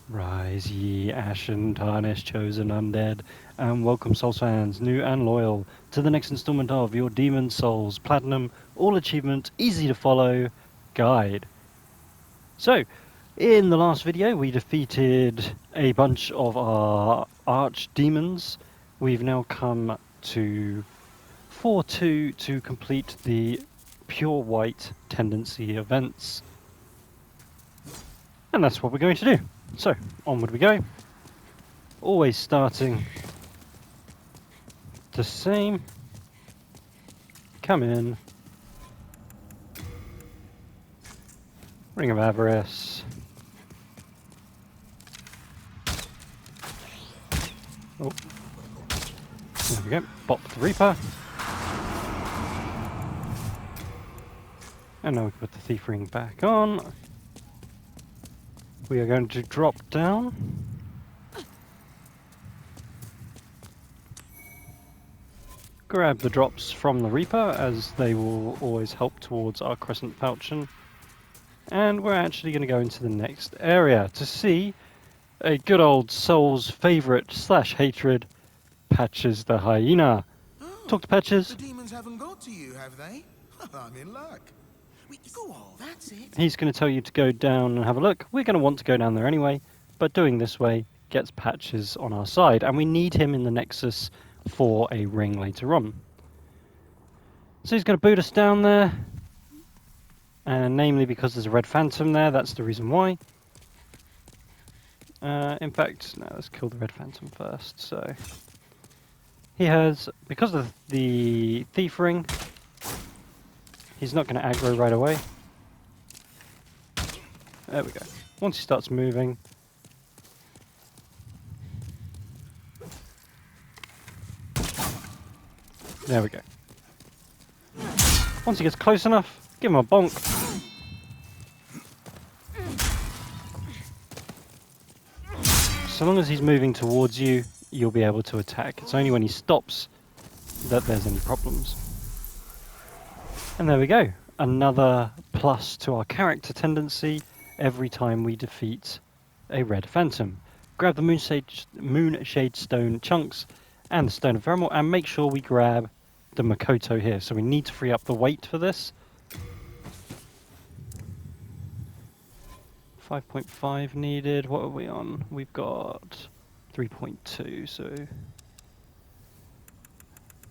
Rise ye, ashen, tarnished, chosen, undead, and welcome Souls fans, new and loyal, to the next installment of your Demon Souls Platinum, all achievement, easy to follow, guide. So, in the last video we defeated a bunch of our archdemons. We've now come to 4-2 to complete the Pure White Tendency events. And that's what we're going to do. So, onward we go. Always starting the same. Come in. Ring of Avarice. Oh. There we go. Bop the Reaper. And now we can put the Thief Ring back on. We are going to drop down. Grab the drops from the Reaper, as they will always help towards our Crescent Falchion. And we're actually going to go into the next area to see a good old Souls favourite / hatred, Patches the Hyena. Oh, Talk to Patches. The demons haven't got to you, have they? I'm in luck. Go on, that's it. He's going to tell you to go down and have a look. We're going to want to go down there anyway, but doing this way gets Patches on our side, and we need him in the Nexus for a ring later on. So he's going to boot us down there, and namely because there's a red phantom there, that's the reason why. In fact, no, let's kill the red phantom first. So he has, because of the Thief Ring, he's not going to aggro right away. There we go. Once he starts moving, there we go. Once he gets close enough, give him a bonk. So long as he's moving towards you, you'll be able to attack. It's only when he stops that there's any problems. And there we go. Another plus to our character tendency every time we defeat a red phantom. Grab the Moonshade Stone chunks and the Stone of Vermil, and make sure we grab the MAKOTO here. So we need to free up the weight for this. 5.5 needed. What are we on? We've got 3.2, so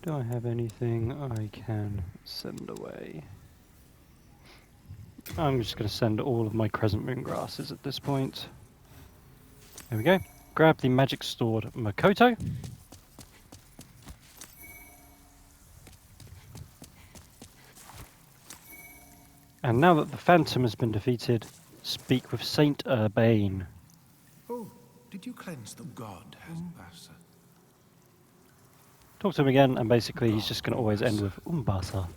do I have anything I can send away? I'm just going to send all of my Crescent Moon grasses at this point. There we go. Grab the magic stored MAKOTO. And now that the Phantom has been defeated, speak with Saint URBAIN. Oh, did you cleanse them? God has Umbasa. Talk to him again, and basically he's just going to always end with Umbasa,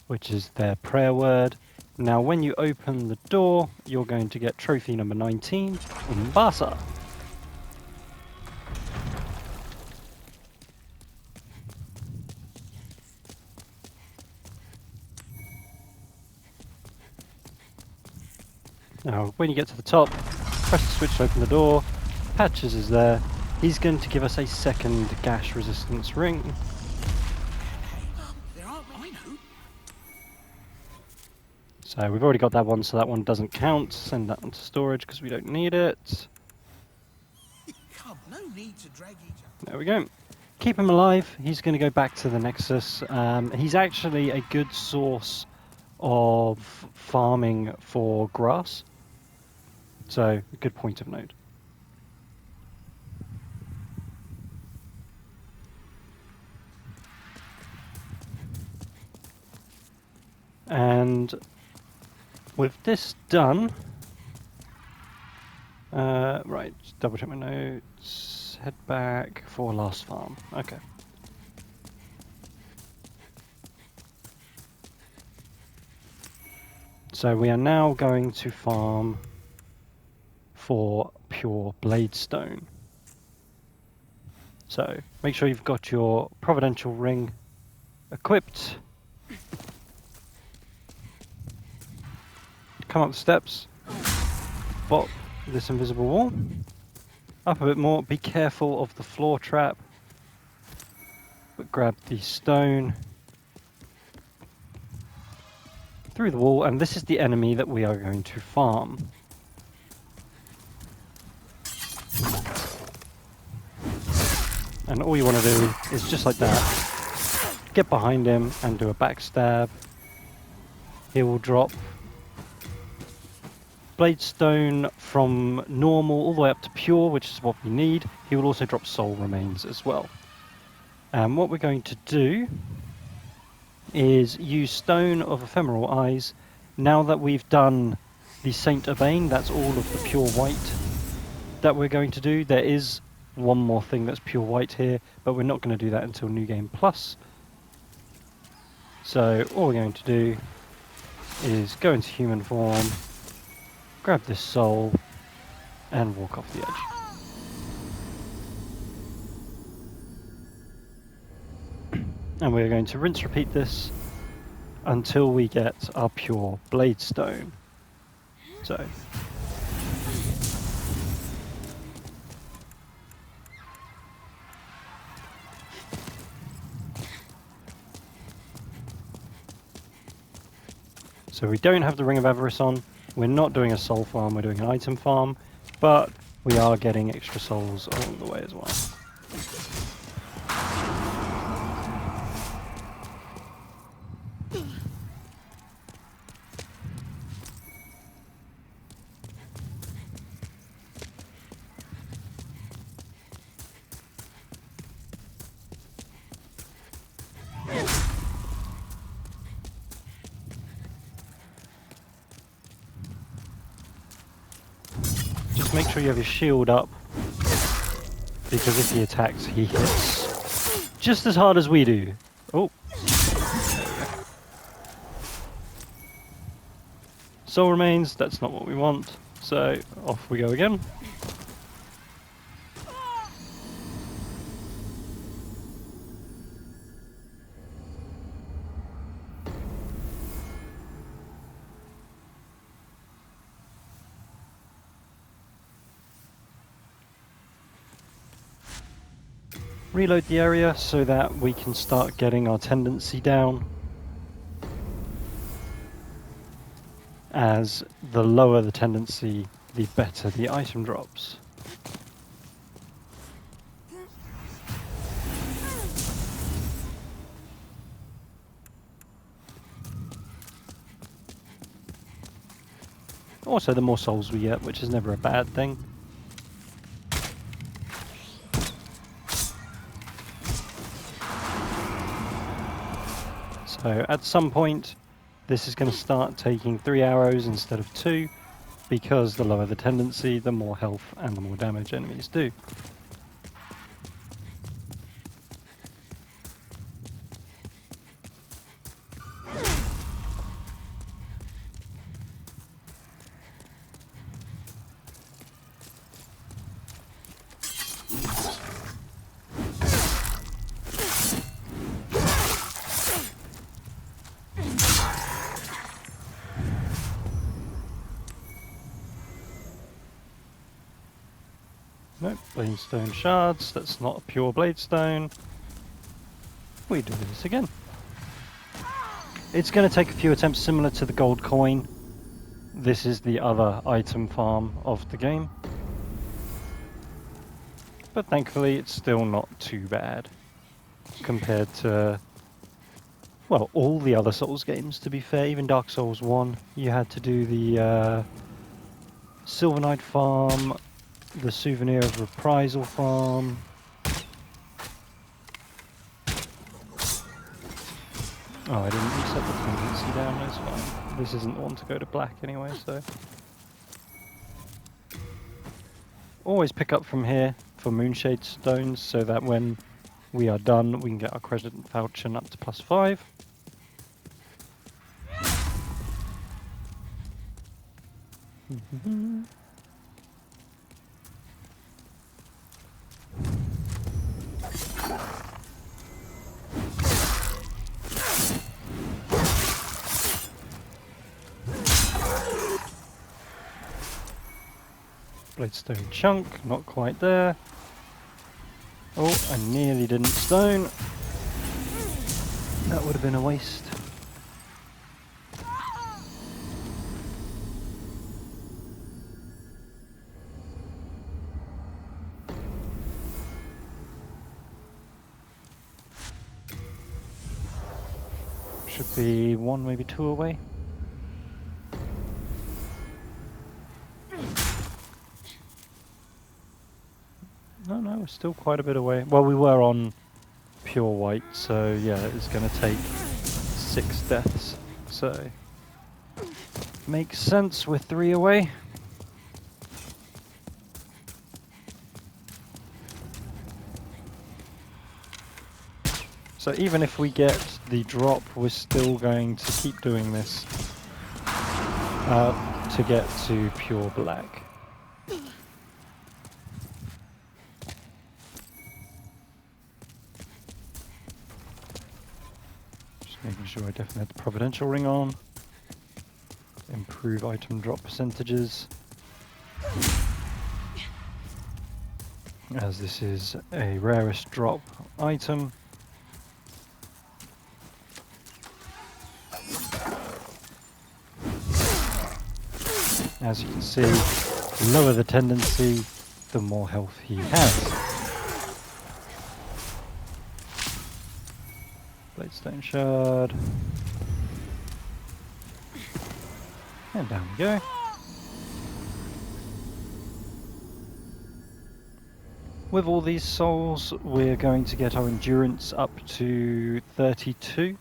which is their prayer word. Now when you open the door, you're going to get trophy number 19, Umbasa. Now when you get to the top, press the switch to open the door. Patches is there. He's going to give us a second gash resistance ring. There aren't many. I know. So we've already got that one, so that one doesn't count. Send that onto storage because we don't need it. Come, no need to drag each other. There we go. Keep him alive. He's going to go back to the Nexus. He's actually a good source of farming for grass. So, a good point of note. And with this done, right, just double check my notes, head back for last farm. Okay. So we are now going to farm for pure BLADESTONE. So make sure you've got your Providential Ring equipped. Come up the steps, bop, this invisible wall. Up a bit more. Be careful of the floor trap. But grab the stone. Through the wall, and this is the enemy that we are going to farm. And all you want to do is just like that. Get behind him and do a backstab. He will drop Bladestone from normal all the way up to pure, which is what we need. He will also drop soul remains as well. And what we're going to do is use Stone of Ephemeral Eyes. Now that we've done the Saint URBAIN, that's all of the pure white that we're going to do. There is one more thing that's pure white here, but we're not going to do that until New Game Plus. So all we're going to do is go into human form, grab this soul, and walk off the edge. And we're going to rinse repeat this until we get our pure Bladestone. So we don't have the Ring of Avarice on. We're not doing a soul farm, we're doing an item farm, but we are getting extra souls along the way as well. Make sure you have your shield up, because if he attacks, he hits just as hard as we do. Oh. Soul remains, that's not what we want, so off we go again. Reload the area so that we can start getting our tendency down, as the lower the tendency, the better the item drops. Also, the more souls we get, which is never a bad thing. So at some point, this is going to start taking 3 arrows instead of 2, because the lower the tendency, the more health and the more damage enemies do. Nope, Bladestone shards, that's not a pure Bladestone. We do this again. It's going to take a few attempts similar to the gold coin. This is the other item farm of the game. But thankfully it's still not too bad compared to, well, all the other Souls games, to be fair. Even Dark Souls 1, you had to do the Silver Knight farm, the Souvenir of Reprisal farm. Oh, I didn't reset the tendency down, that's fine. This isn't one to go to black anyway, so. Always pick up from here for Moonshade Stones, so that when we are done, we can get our Crescent Falchion up to +5. Bladestone chunk, not quite there. Oh, I nearly didn't stone. That would have been a waste. Should be 1, maybe 2 away. No, we're still quite a bit away. Well, we were on pure white, so yeah, it's going to take 6 deaths. So, makes sense, we're 3 away. So even if we get the drop, we're still going to keep doing this to get to pure black. Just making sure I definitely have the Providential Ring on. Improve item drop percentages. As this is a rarest drop item. As you can see, the lower the tendency, the more health he has. Bladestone shard. And down we go. With all these souls, we're going to get our endurance up to 32.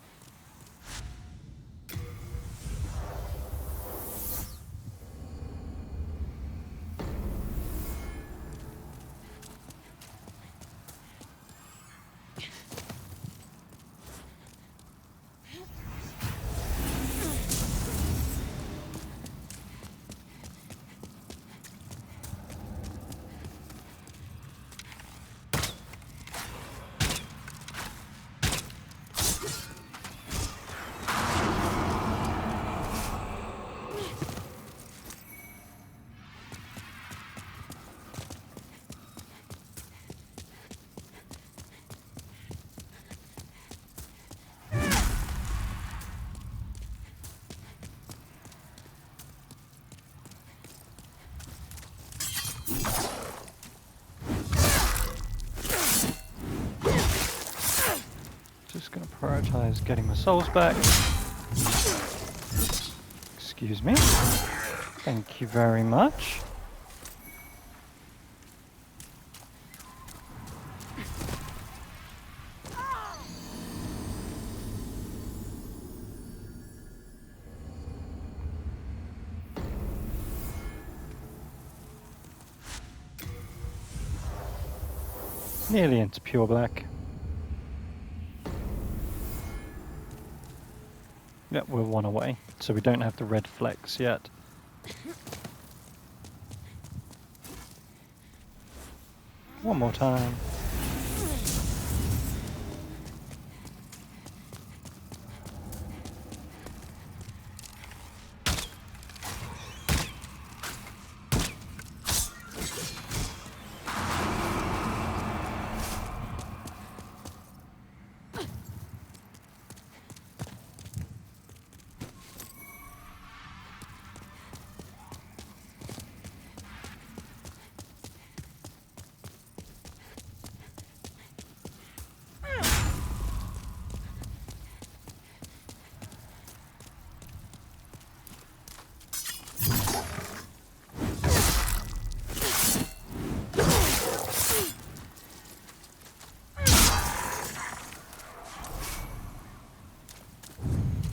Just going to prioritize getting my souls back. Excuse me. Thank you very much. Nearly into pure black. Yep, we're 1 away, so we don't have the red flex yet. One more time.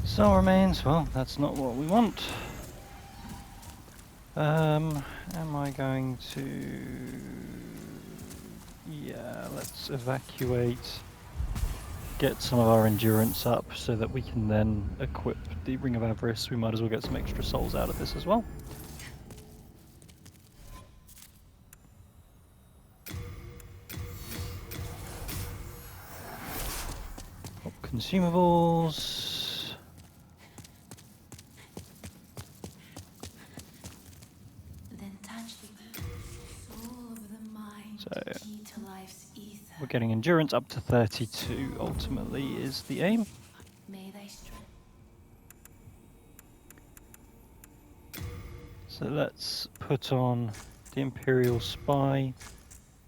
Soul remains, well, that's not what we want. Am I going to... Yeah, let's evacuate, get some of our endurance up so that we can then equip the Ring of Avarice. We might as well get some extra souls out of this as well. Consumables. So we're getting endurance up to 32 ultimately is the aim. So let's put on the Imperial Spy,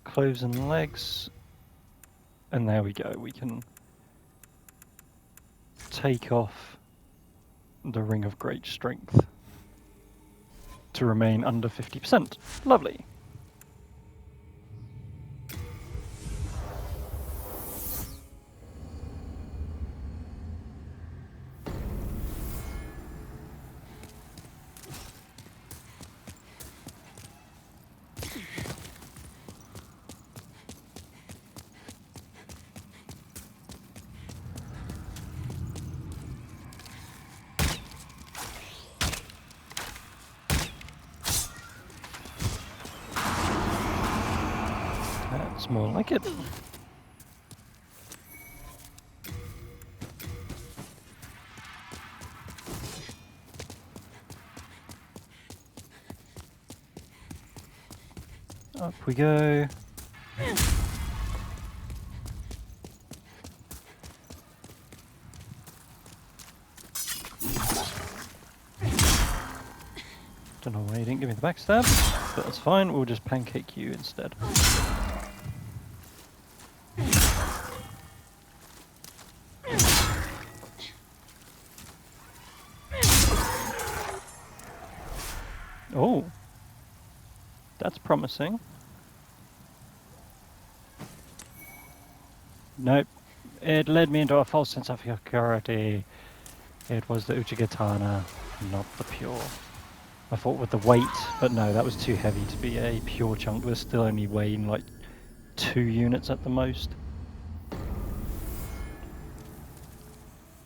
clothes and legs, and there we go. We can take off the Ring of Great Strength to remain under 50%. Lovely. That's more like it. Up we go. Don't know why you didn't give me the backstab, but that's fine. We'll just pancake you instead. Oh, that's promising. Nope, it led me into a false sense of security. It was the Uchigatana, not the pure. I thought with the weight, but no, that was too heavy to be a pure chunk. We're still only weighing like 2 units at the most.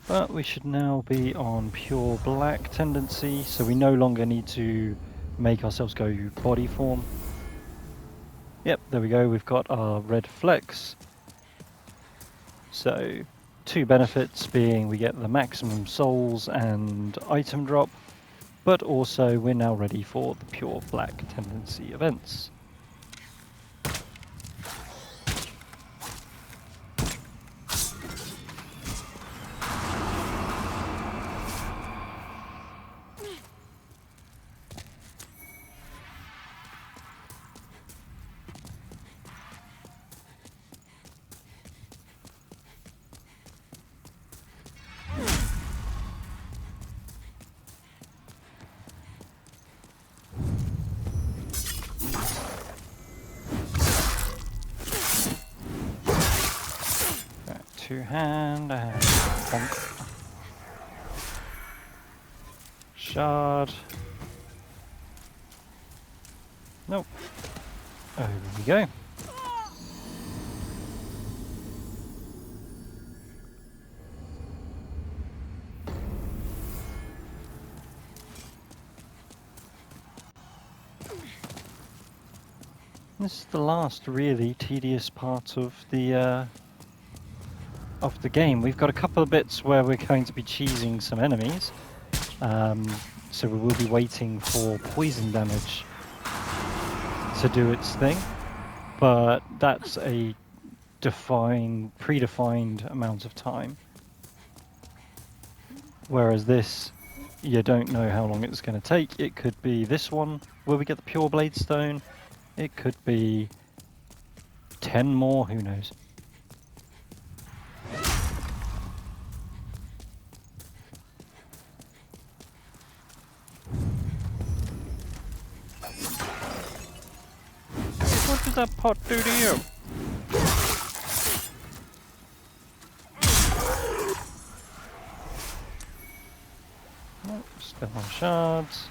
But we should now be on pure black tendency, so we no longer need to make ourselves go body form. Yep, there we go, we've got our red flex. So, 2 benefits being we get the maximum souls and item drop, but also we're now ready for the pure black tendency events. Two-hand and bonk. Shard. Nope. Over we go. This is the last really tedious part of the game. We've got a couple of bits where we're going to be cheesing some enemies. So we will be waiting for poison damage to do its thing. But that's a predefined amount of time. Whereas this, you don't know how long it's going to take. It could be this one, where we get the pure BLADESTONE. It could be 10 more, who knows. What does that pot do to you? Nope, still on shards.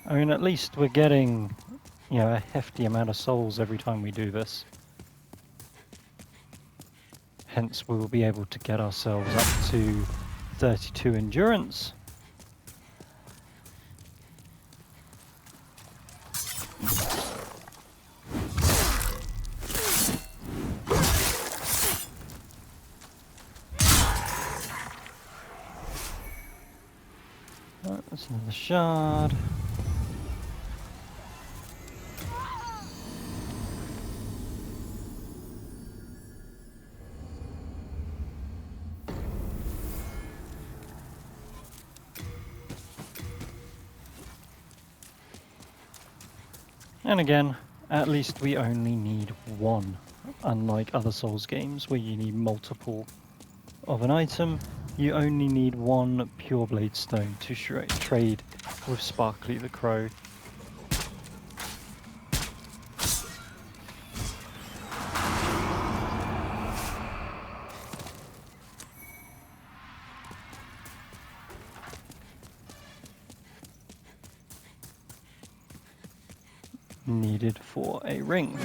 I mean, at least we're getting, you know, a hefty amount of souls every time we do this. Hence, we will be able to get ourselves up to 32 endurance. Oh, that's another shard. And again, at least we only need one, unlike other Souls games where you need multiple of an item. You only need one pure bladestone to trade with Sparkly the Crow. Needed for a ring.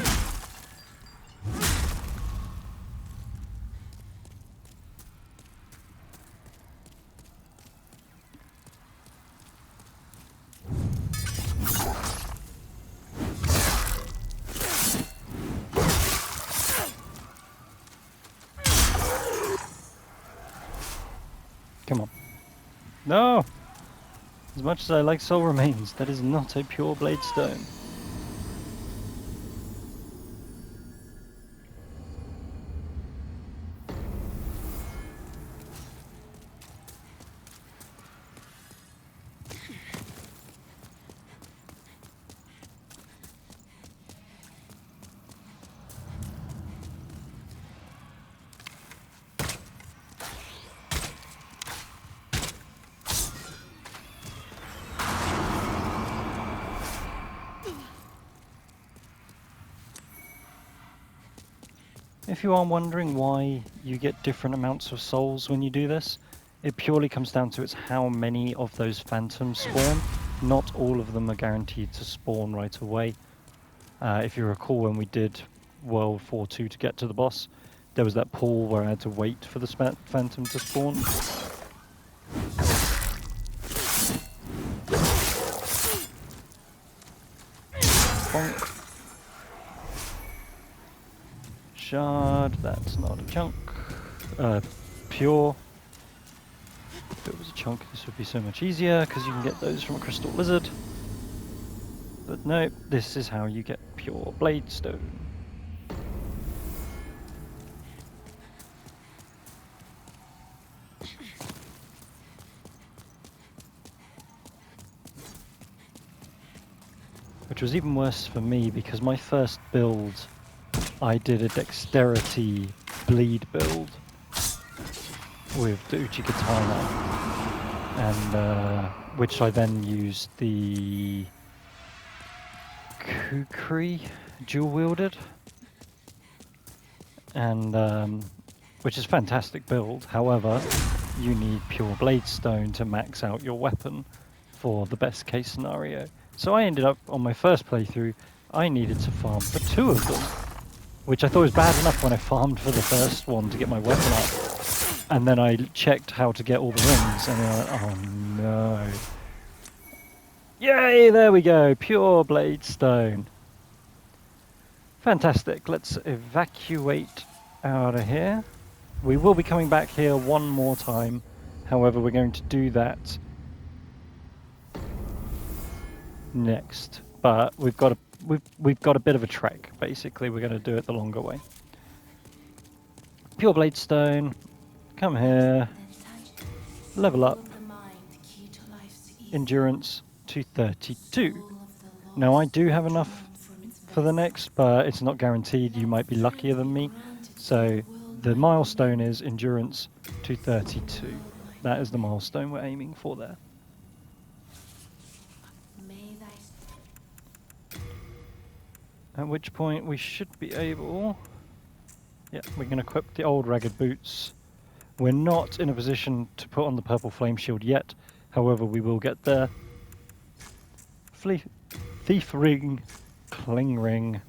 Come on. No! As much as I like Soul Remains, that is not a pure bladestone. If you are wondering why you get different amounts of souls when you do this, it purely comes down to it's how many of those phantoms spawn. Not all of them are guaranteed to spawn right away. If you recall when we did World 4-2 to get to the boss, there was that pool where I had to wait for the phantom to spawn. Bonk. Shard, that's not a chunk. Pure. If it was a chunk, this would be so much easier, because you can get those from a crystal lizard. But no, this is how you get pure bladestone. Which was even worse for me, because my first build, I did a dexterity bleed build with the ADJUDICATOR, and which I then used the Kukri dual wielded, and which is a fantastic build. However, you need pure bladestone to max out your weapon for the best case scenario. So I ended up on my first playthrough, I needed to farm for 2 of them, which I thought was bad enough when I farmed for the first one to get my weapon up. And then I checked how to get all the rings, and I went, oh no. Yay, there we go, pure bladestone. Fantastic, let's evacuate out of here. We will be coming back here one more time. However, we're going to do that next. But we've got a bit of a trek, basically. We're going to do it the longer way. Pure bladestone. Come here. Level up. Endurance to 32. Now I do have enough for the next, but it's not guaranteed. You might be luckier than me. So the milestone is endurance to 32. That is the milestone we're aiming for there. At which point we should be able... Yeah, we can equip the old ragged boots. We're not in a position to put on the purple flame shield yet. However, we will get there. Thief Ring, Cling Ring.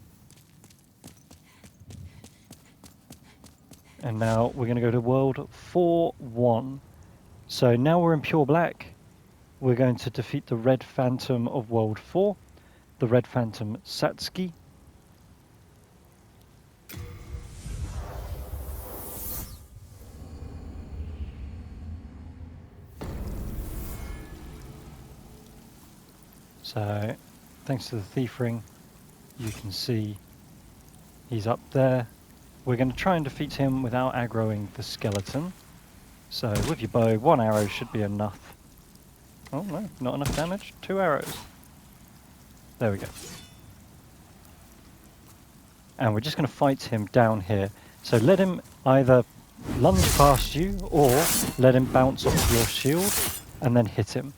And now we're going to go to World 4-1. So now we're in pure black. We're going to defeat the Red Phantom of World 4, the Red Phantom Satsuki. So, thanks to the Thief Ring, you can see he's up there. We're going to try and defeat him without aggroing the skeleton. So, with your bow, 1 arrow should be enough. Oh no, not enough damage. 2 arrows. There we go. And we're just going to fight him down here. So let him either lunge past you or let him bounce off your shield and then hit him.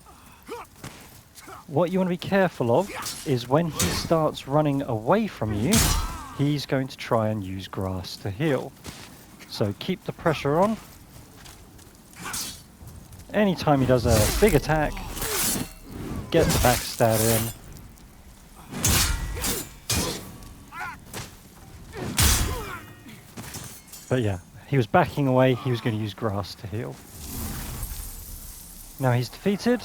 What you want to be careful of is when he starts running away from you, he's going to try and use grass to heal. So keep the pressure on. Anytime he does a big attack, get the backstab in. But yeah, he was backing away, he was going to use grass to heal. Now he's defeated.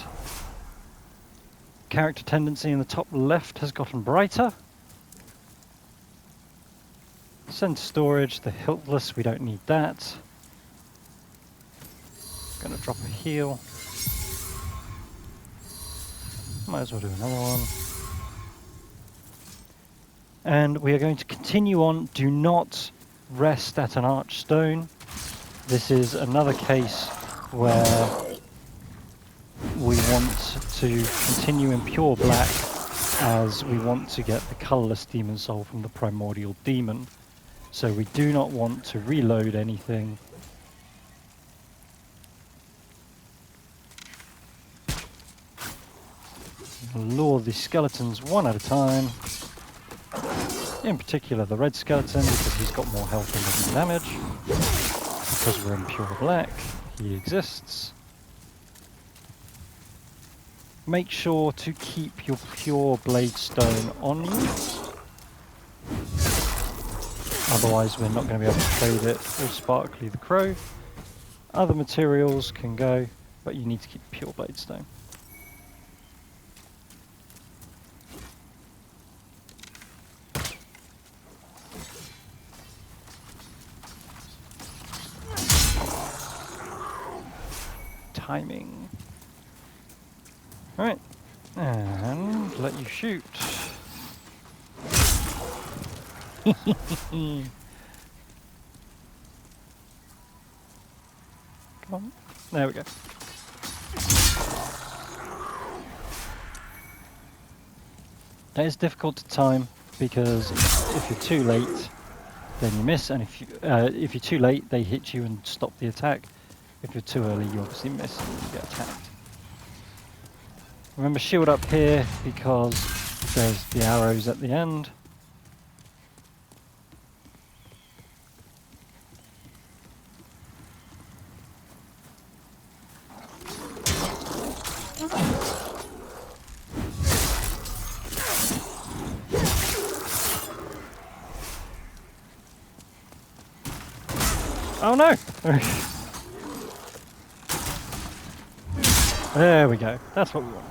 Character tendency in the top left has gotten brighter. Send to storage, the hiltless, we don't need that. Gonna drop a heal. Might as well do another one. And we are going to continue on. Do not rest at an archstone. This is another case where we want to continue in pure black as we want to get the colourless demon soul from the primordial demon. So we do not want to reload anything. Lure the skeletons one at a time. In particular the red skeleton, because he's got more health and doesn't damage. Because we're in pure black, he exists. Make sure to keep your pure bladestone on you. Otherwise we're not going to be able to trade it with Sparkly the Crow. Other materials can go, but you need to keep pure bladestone. Timing. Alright, and let you shoot. Come on. There we go. That is difficult to time because if you're too late, then you miss, and if you're too late, they hit you and stop the attack. If you're too early, you obviously miss and you get attacked. Remember, shield up here because there's the arrows at the end. Oh no! There we go. That's what we want.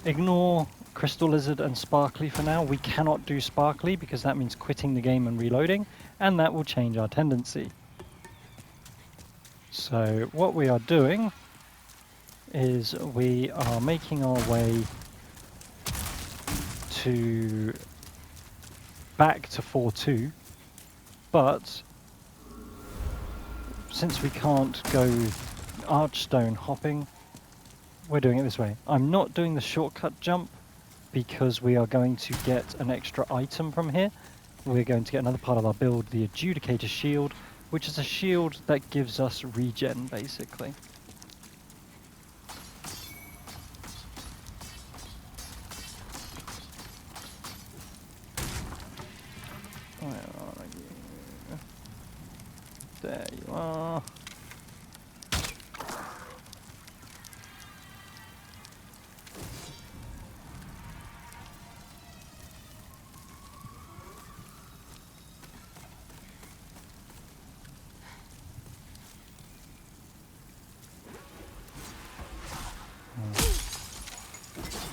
Ignore Crystal Lizard and Sparkly for now. We cannot do Sparkly because that means quitting the game and reloading, and that will change our tendency. So what we are doing is we are making our way to back to 4-2, but since we can't go archstone hopping, we're doing it this way. I'm not doing the shortcut jump because we are going to get an extra item from here. We're going to get another part of our build, the Adjudicator shield, which is a shield that gives us regen, basically. Where are you? There you are.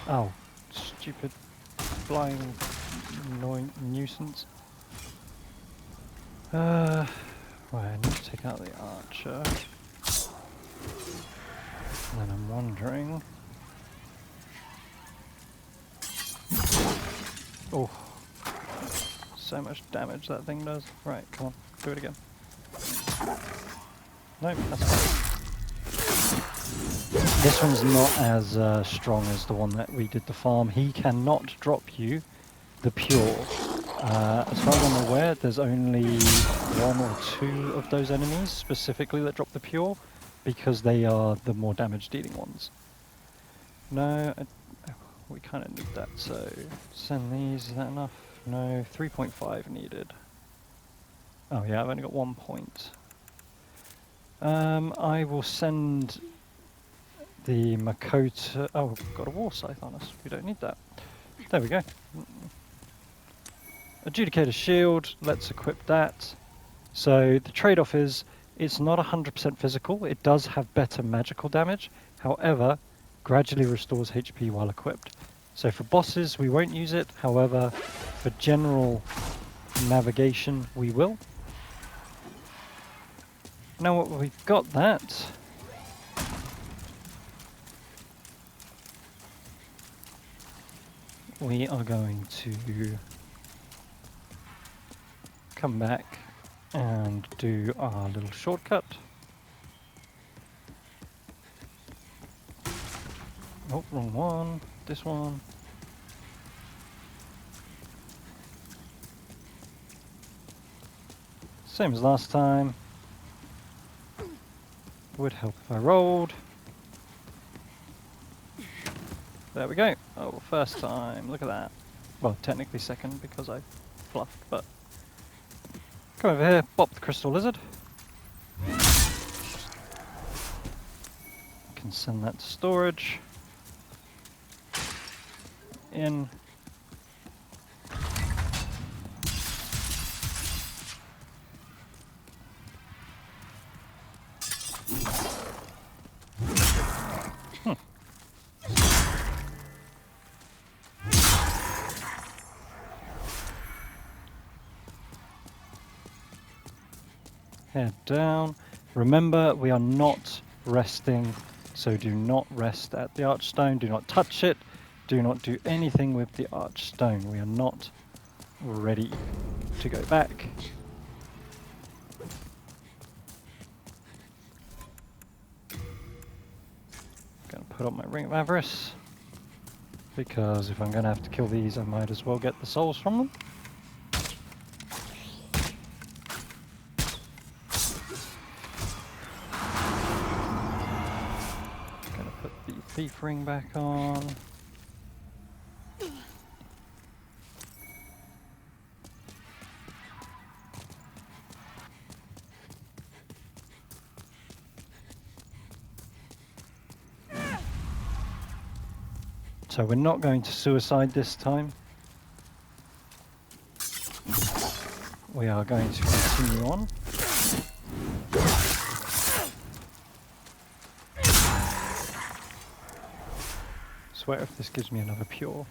Oh, stupid flying nuisance. Right, I need to take out the archer. And then I'm wondering... Oh, so much damage that thing does. Right, come on, do it again. Nope, that's fine. This one's not as strong as the one that we did the farm. He cannot drop you the pure. As far as I'm aware, there's only 1 or 2 of those enemies specifically that drop the pure, because they are the more damage dealing ones. No, we kind of need that, so send these, is that enough? No, 3.5 needed. Oh yeah, I've only got 1 point. I will send the MAKOTO... Oh, we've got a war scythe on us, we don't need that. There we go. Adjudicator shield, let's equip that. So the trade-off is, it's not 100% physical, it does have better magical damage, however, gradually restores HP while equipped. So for bosses we won't use it, however, for general navigation we will. Now what we've got that, we are going to come back and do our little shortcut. Oh, wrong one. This one. Same as last time. Would help if I rolled. There we go. Oh, first time. Look at that. Well, technically second because I fluffed, but... Come over here, bop the crystal lizard. Can send that to storage. In. Head down. Remember, we are not resting, so do not rest at the archstone. Do not touch it. Do not do anything with the archstone. We are not ready to go back. Gonna put up my Ring of Avarice, because if I'm gonna have to kill these, I might as well get the souls from them. Thief ring back on. So we're not going to suicide this time. We are going to continue on. Swear if this gives me another pure.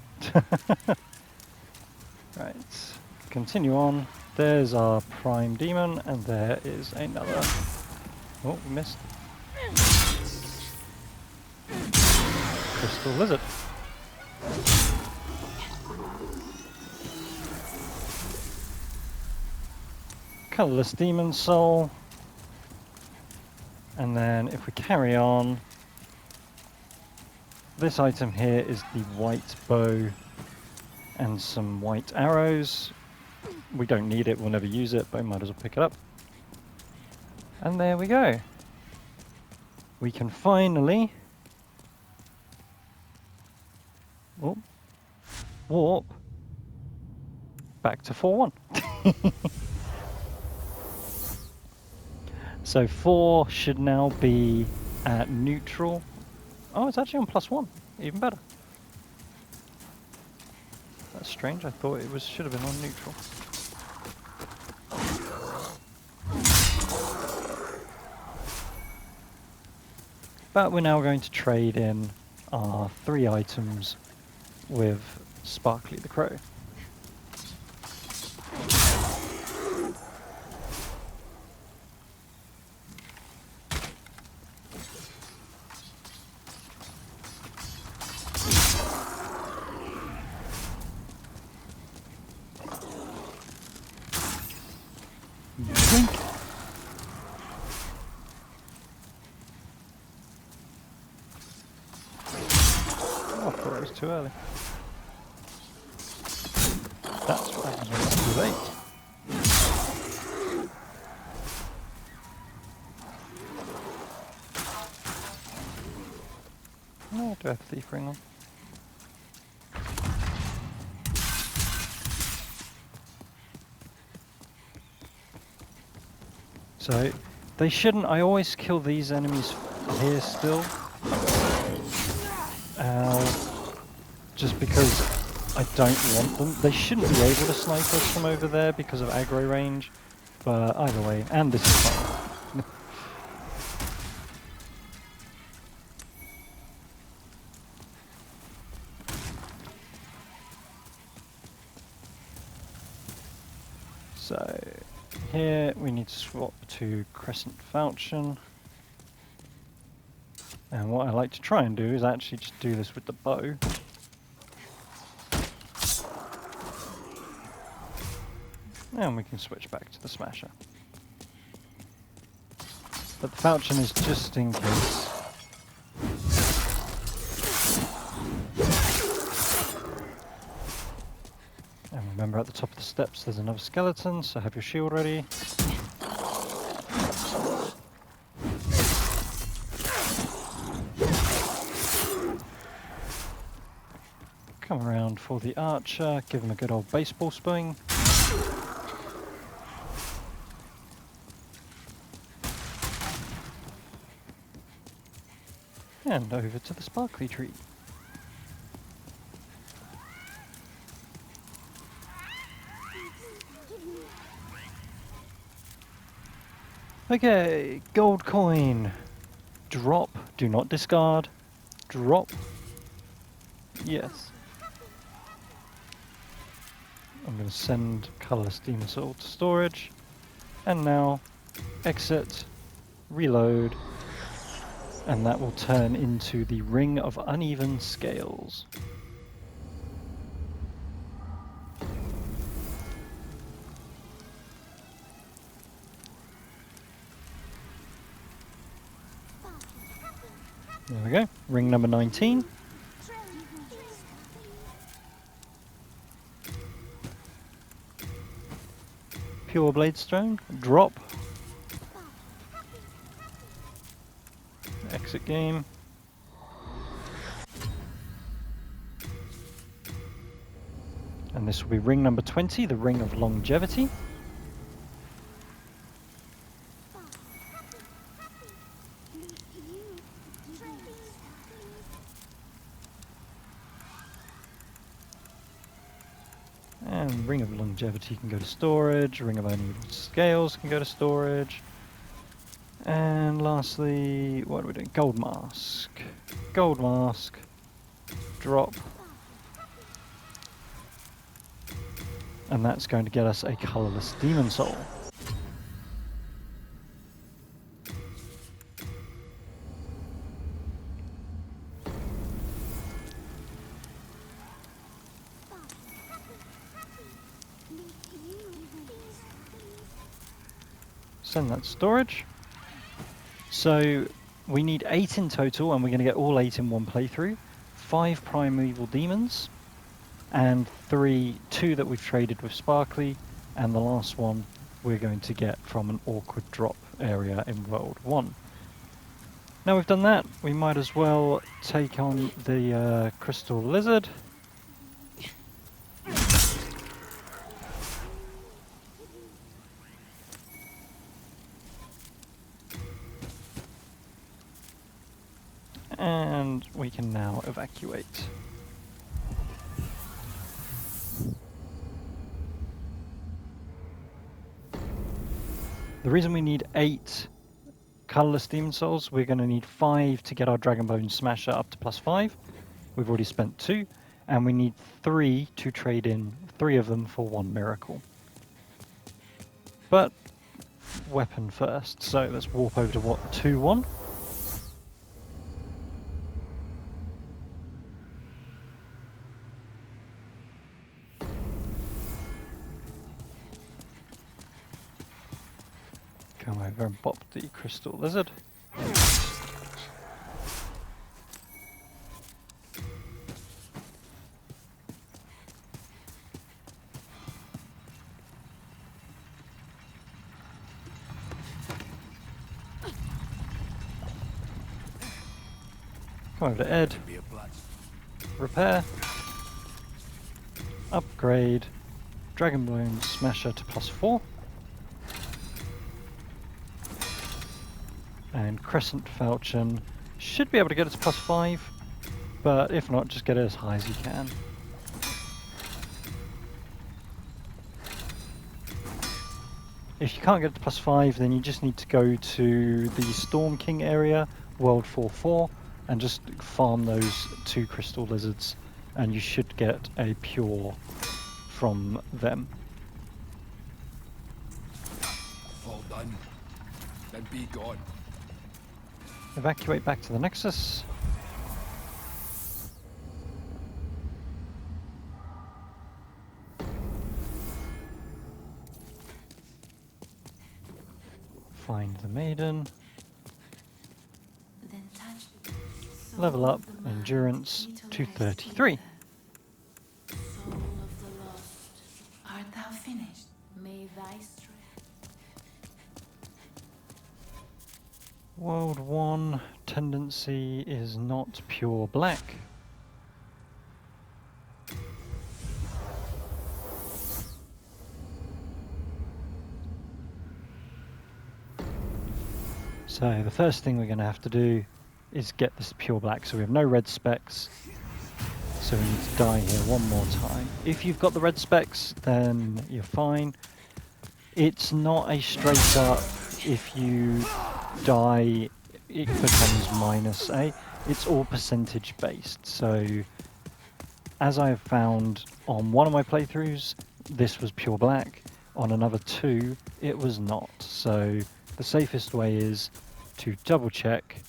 Right, continue on. There's our prime demon, and there is another. Oh, we missed. Crystal lizard. Colorless demon soul. And then if we carry on, this item here is the white bow and some white arrows. We don't need it, we'll never use it, but we might as well pick it up. And there we go. We can finally warp back to 4-1. So 4 should now be at neutral. Oh, it's actually on +1. Even better. That's strange. I thought it should have been on neutral. But we're now going to trade in our 3 items with Sparkly the Crow. Oh, I thought it was too early. That's what happens when it's too late. Oh, do I have Thief Ring on? So, they shouldn't, I always kill these enemies here still. Just because I don't want them. They shouldn't be able to snipe us from over there because of aggro range. But either way, and this is fine. So, here we need to swap to Crescent Falchion. And what I like to try and do is actually just do this with the bow. And we can switch back to the Smasher. But the Falchion is just in case. And remember, at the top of the steps there's another skeleton, so have your shield ready. Come around for the archer, give him a good old baseball swing. And over to the sparkly tree. Okay, gold coin. Drop, do not discard. Drop. Yes. I'm going to send Colourless Demon Soul to storage. And now, exit, reload. And that will turn into the Ring of Uneven Scales. There we go, ring number 19. Pure Bladestone, drop. Exit game. And this will be ring number 20, the Ring of Longevity. And Ring of Longevity can go to storage, Ring of Uneven Scales can go to storage. And lastly, what are we doing? Gold Mask. Gold Mask. Drop. And that's going to get us a Colourless Demon Soul. Send that to storage. So we need 8 in total, and we're going to get all 8 in one playthrough. 5 primeval demons, and 2 that we've traded with Sparkly, and the last one we're going to get from an awkward drop area in World 1. Now we've done that, we might as well take on the Crystal Lizard. And we can now evacuate. The reason we need 8 Colourless Demon Souls, we're going to need 5 to get our Dragonbone Smasher up to +5. We've already spent 2. and we need 3 to trade in 3 of them for 1 miracle. But weapon first, so let's warp over to what, 2-1. Come over and bop the crystal lizard. Come over to Ed. Repair. Upgrade. Dragonbone Smasher to +4. And Crescent Falchion should be able to get it to +5, but if not, just get it as high as you can. If you can't get it to +5, then you just need to go to the Storm King area, World 4-4, and just farm those 2 crystal lizards, and you should get a pure from them. All done. Then be gone. Evacuate back to the Nexus. Find the maiden. Then touch Level up endurance to 33. Soul of the lost, art thou finished? May thy strength. World 1 tendency is not pure black. So the first thing we're going to have to do is get this pure black. So we have no red specks. So we need to die here one more time. If you've got the red specks, then you're fine. It's not a straight up, if you die, it becomes -A. It's all percentage based. So as I have found on one of my playthroughs, this was pure black. On another 2, it was not. So the safest way is to double check.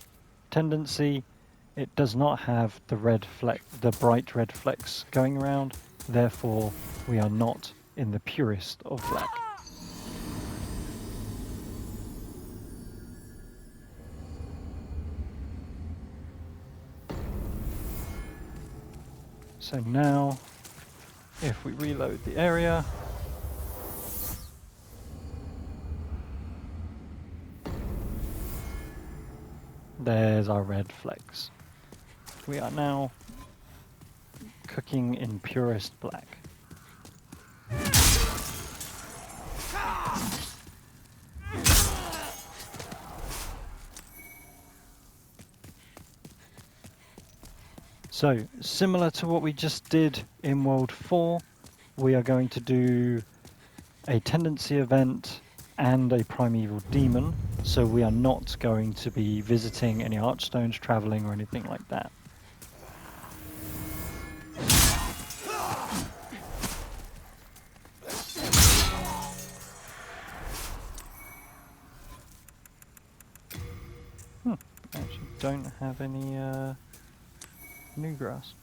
Tendency, it does not have the red fleck, the bright red flecks going around. Therefore, we are not in the purest of black. So now, if we reload the area, there's our red flecks. We are now cooking in purest black. So, similar to what we just did in World 4, we are going to do a tendency event and a primeval demon, so we are not going to be visiting any archstones, traveling, or anything like that. Actually don't have any new grass.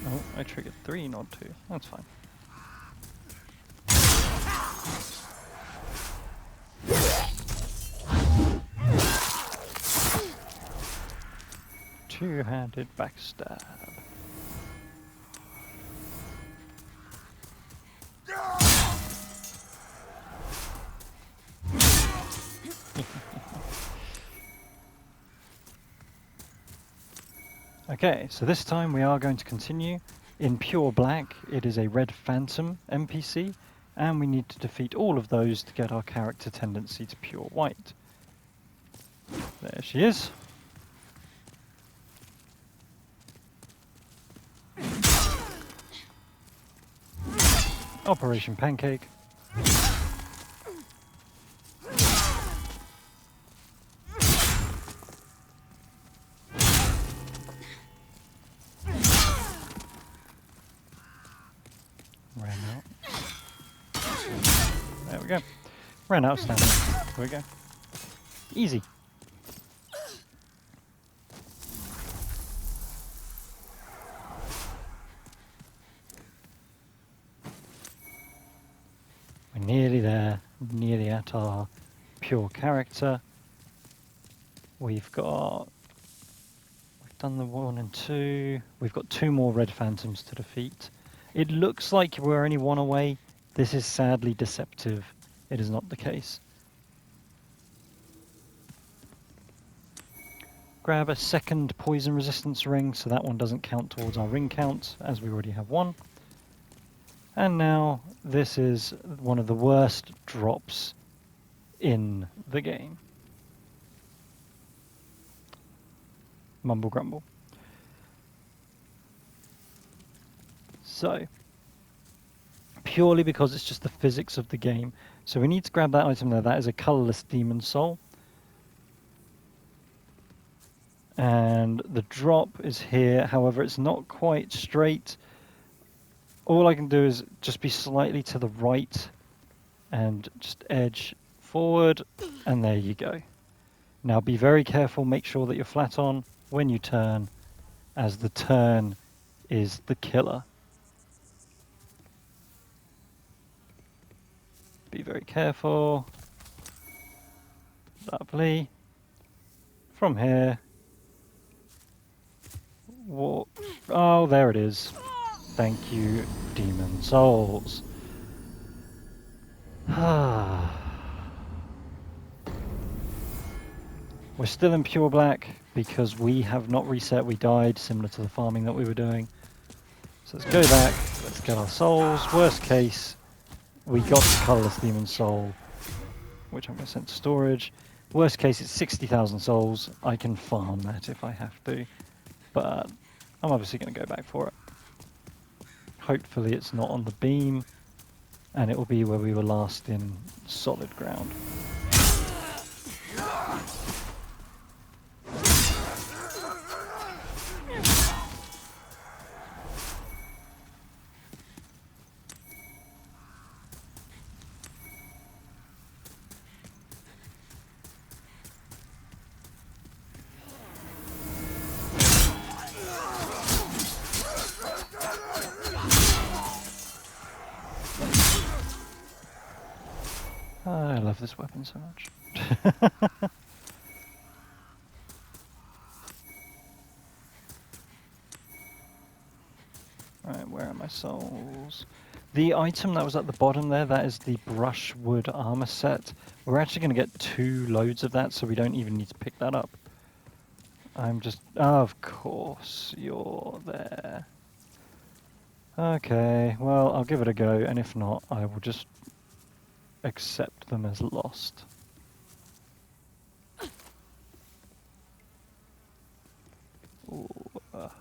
Oh, I triggered 3, not 2. That's fine. Two-handed backstab. Okay, so this time we are going to continue. In pure black, it is a red phantom NPC, and we need to defeat all of those to get our character tendency to pure white. There she is. Operation Pancake. go. Ran out of stamina. There we go. Easy. We're nearly there, nearly at our pure character. We've done the 1 and 2. We've got 2 more red phantoms to defeat. It looks like we're only 1 away. This is sadly deceptive. It is not the case. Grab a second poison resistance ring, so that one doesn't count towards our ring count, as we already have 1. And now, this is one of the worst drops in the game. Mumble grumble. So, purely because it's just the physics of the game. So we need to grab that item there. That is a colorless demon soul. And the drop is here. However, it's not quite straight. All I can do is just be slightly to the right and just edge forward, and there you go. Now be very careful, make sure that you're flat on when you turn, as the turn is the killer. Be very careful. Lovely. From here. Walk. Oh, there it is. Thank you, demon souls. We're still in pure black because we have not reset. We died, similar to the farming that we were doing. So let's go back. Let's get our souls. Worst case, we got the colorless demon soul, which I'm going to send to storage. Worst case, it's 60,000 souls. I can farm that if I have to, but I'm obviously going to go back for it. Hopefully it's not on the beam, and it will be where we were last in solid ground. I love this weapon so much. Right, where are my souls? The item that was at the bottom there, that is the brushwood armor set. We're actually going to get 2 loads of that, so we don't even need to pick that up. I'm just... Oh, of course, you're there. Okay, well, I'll give it a go, and if not, I will just accept them as lost. Ooh, Alright.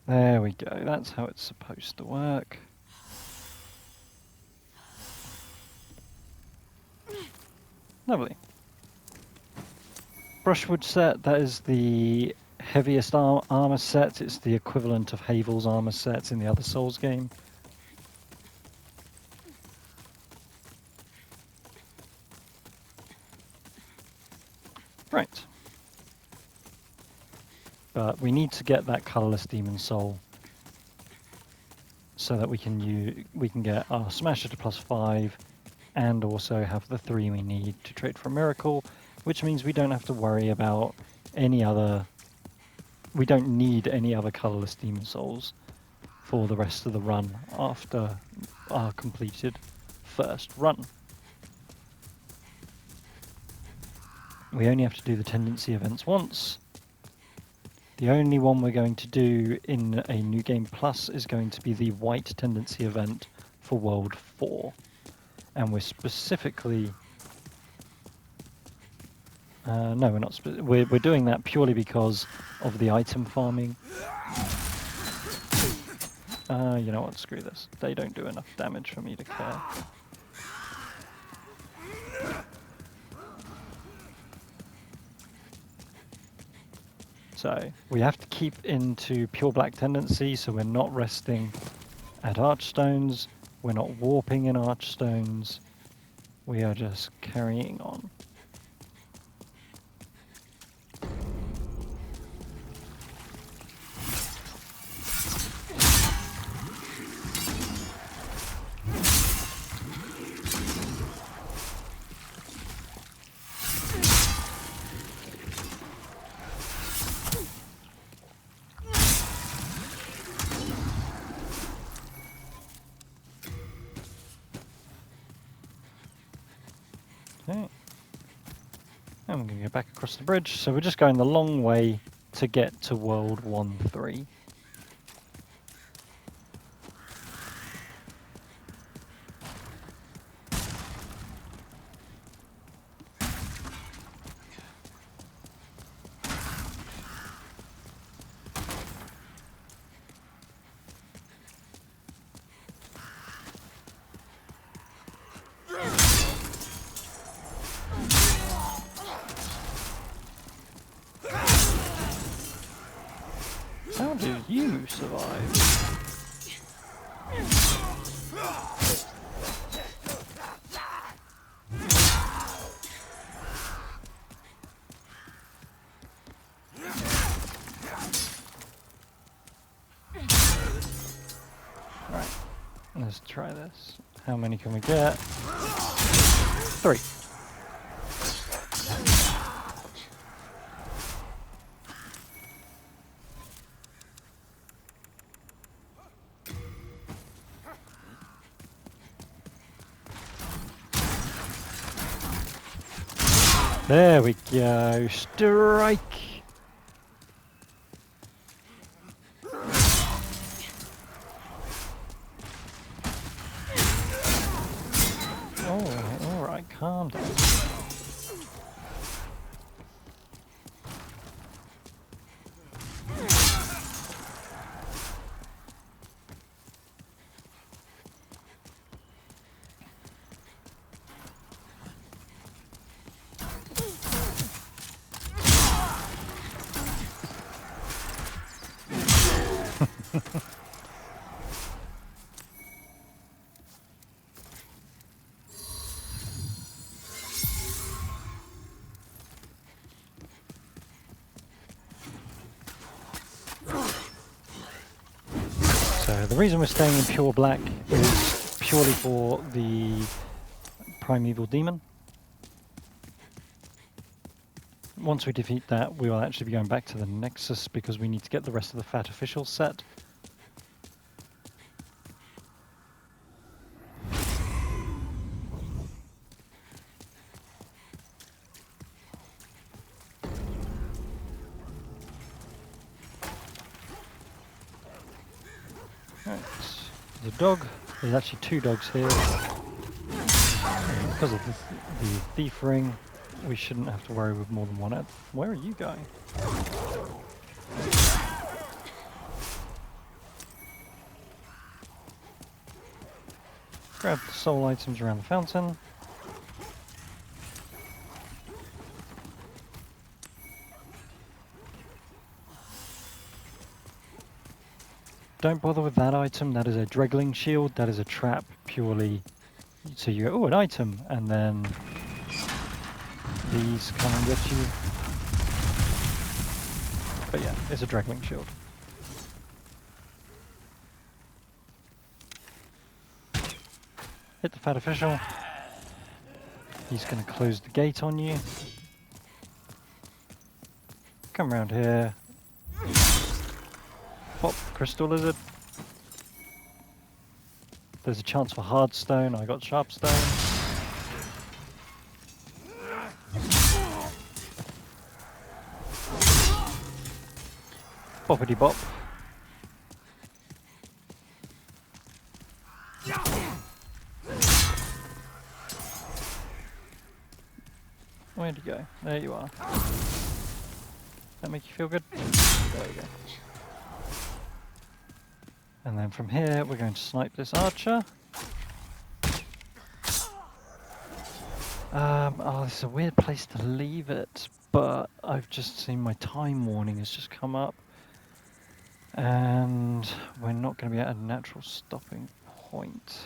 There we go, that's how it's supposed to work. Lovely. Brushwood set, that is the heaviest armor set. It's the equivalent of Havel's armor sets in the other Souls game. Right. But we need to get that colorless demon soul so that we can get our smasher to +5 and also have the 3 we need to trade for a miracle, which means we don't have to worry about any other... We don't need any other colorless demon souls for the rest of the run after our completed first run. We only have to do the tendency events once. The only one we're going to do in a New Game Plus is going to be the white tendency event for World 4. And we're specifically... no, we're not. We're doing that purely because of the item farming. You know what? Screw this. They don't do enough damage for me to care. So So we have to keep into pure black tendency, so we're not resting at archstones, we're not warping in archstones, we are just carrying on. Okay. And we're going to go back across the bridge, so we're just going the long way to get to World 1-3. How did you survive? Right, let's try this. How many can we get? 3. There we go, strike! Oh, alright, calm down. So the reason we're staying in pure black is purely for the primeval demon. Once we defeat that, we will actually be going back to the Nexus because we need to get the rest of the Fat Official set. Right, there's a dog. There's actually 2 dogs here. Because of the thief ring, we shouldn't have to worry with more than one. Where are you going? Grab the soul items around the fountain. Don't bother with that item, that is a Dregling shield, that is a trap purely. So you go, oh, an item, and then these come and get you. But yeah, it's a Dregling shield. Hit the Fat Official. He's going to close the gate on you. Come around here. Pop Crystal Lizard. There's a chance for Hardstone. I got Sharpstone. Boppity bop. Where'd you go? There you are. That make you feel good? There you go. And then from here, we're going to snipe this archer. Oh, this is a weird place to leave it, but I've just seen my time warning has just come up, and we're not going to be at a natural stopping point.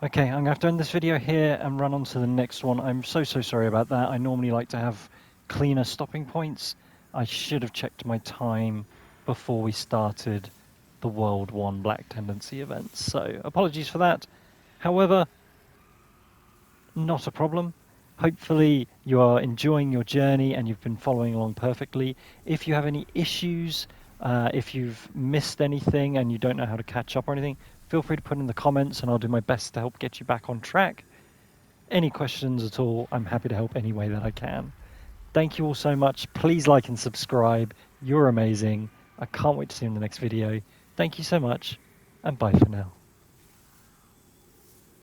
Okay, I'm going to have to end this video here and run on to the next one. I'm so sorry about that. I normally like to have cleaner stopping points. I should have checked my time before we started the World 1 Black Tendency event, so apologies for that. However, not a problem. Hopefully you are enjoying your journey and you've been following along perfectly. If you have any issues, if you've missed anything and you don't know how to catch up or anything, feel free to put in the comments and I'll do my best to help get you back on track. Any questions at all, I'm happy to help any way that I can. Thank you all so much. Please like and subscribe. You're amazing. I can't wait to see you in the next video. Thank you so much, and bye for now.